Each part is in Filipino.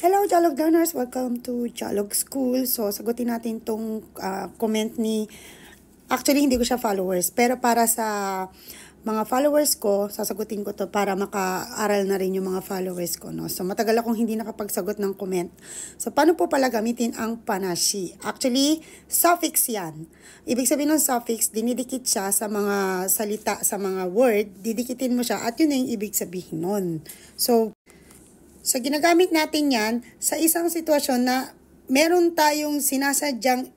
Hello, Dialogue Learners! Welcome to Dialogue School. So, sagutin natin tong comment ni... Actually, hindi ko siya followers. Pero para sa mga followers ko, sasagutin ko to para maka-aral na rin yung mga followers ko. No? So, matagal akong hindi nakapagsagot ng comment. So, paano po pala gamitin ang panashi? Actually, suffix yan. Ibig sabihin ng suffix, dinidikit siya sa mga salita, sa mga word. Didikitin mo siya at yun na yung ibig sabihin nun. So, ginagamit natin yan sa isang sitwasyon na meron tayong sinasadyang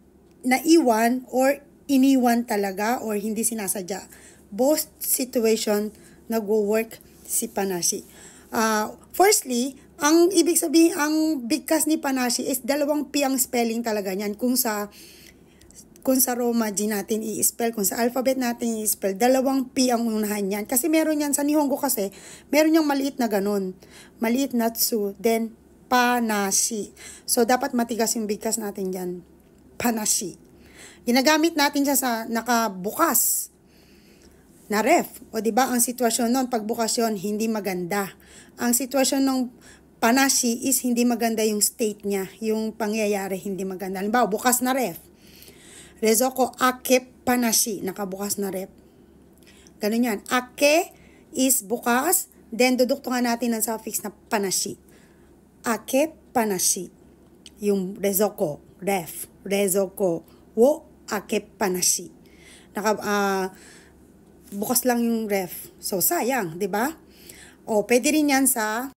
naiwan or iniwan talaga or hindi sinasadya. Both situation nagwo-work si panashi. Firstly, ang ibig sabihin, ang bigkas ni panashi is dalawang P ang spelling talaga niyan. Kung sa Romaji natin i-spell, kung sa alphabet natin i-spell, dalawang P ang unahan yan. Kasi meron yan, sa Nihongo kasi, meron yung maliit na ganun. Maliit na tsu, then panashi. So, dapat matigas yung bigkas natin yan. Panashi. Ginagamit natin siya sa nakabukas na ref. O diba, ang sitwasyon nun, pagbukas yun, hindi maganda. Ang sitwasyon ng panashi is hindi maganda yung state niya. Yung pangyayari, hindi maganda. Halimbawa, bukas na ref. Rezoko ake panashi, nakabukas na rep. Ganun yan. Ake is bukas, then duduktungan natin ng suffix na panashi. Ake panashi. Yung rezoko, ref. Rezoko wo ake panashi. Bukas lang yung ref. So, sayang, di ba? O, pwede rin yan sa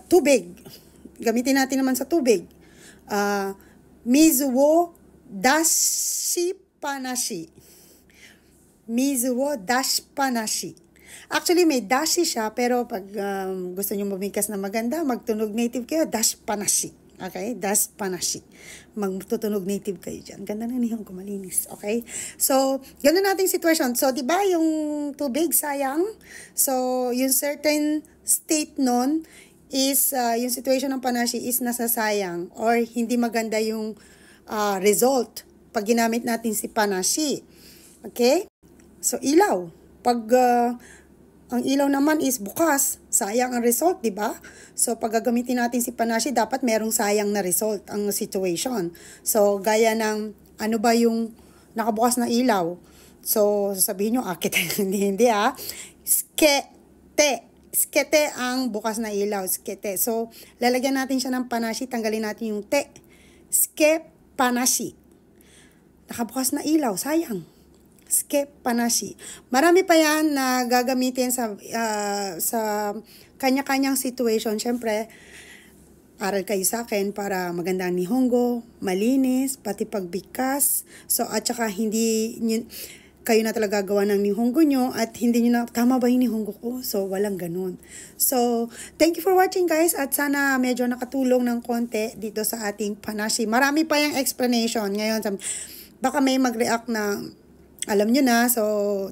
tubig. Gamitin natin naman sa tubig. Mizu wo dashi panashi. Mizu wo dashi panashi. Actually, may dashi siya, pero pag gusto nyo mabigkas na maganda, magtunog native kayo, dashi panashi. Okay? Dashi panashi. Magtutunog native kayo dyan. Ganda na nihong kumalinis. Okay? So, ganun natin situation. So, di ba yung tubig, sayang? So, yung certain state nun is, yung situation ng panashi is nasasayang or hindi maganda yung result pag ginamit natin si panashi. Okay? So, ilaw. Pag ang ilaw naman is bukas, sayang ang result, di ba? So, pag gagamitin natin si panashi, dapat merong sayang na result ang situation. So, gaya ng, ano ba yung nakabukas na ilaw? So, sasabihin nyo, akit, hindi skete. Skete ang bukas na ilaw, skete. So, lalagyan natin siya ng panashi, tanggalin natin yung te. Ske panashi. Nakabukas na ilaw, sayang. Ske panashi. Marami pa yan na gagamitin sa kanya-kanyang situation. Siyempre, aral kayo sa akin para magandang Nihongo, malinis, pati pagbigkas. So, at saka hindi kayo na talaga gawa ng Nihongo nyo at hindi nyo na, tama ba yung Nihongo ko? So, walang ganun. So, thank you for watching guys at sana medyo nakatulong ng konti dito sa ating panashi. Marami pa yung explanation. Ngayon, baka may mag-react na alam nyo na. So,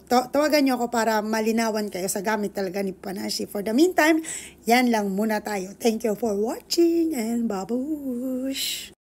tawagan nyo ako para malinawan kayo sa gamit talaga ni panashi. For the meantime, yan lang muna tayo. Thank you for watching and babush!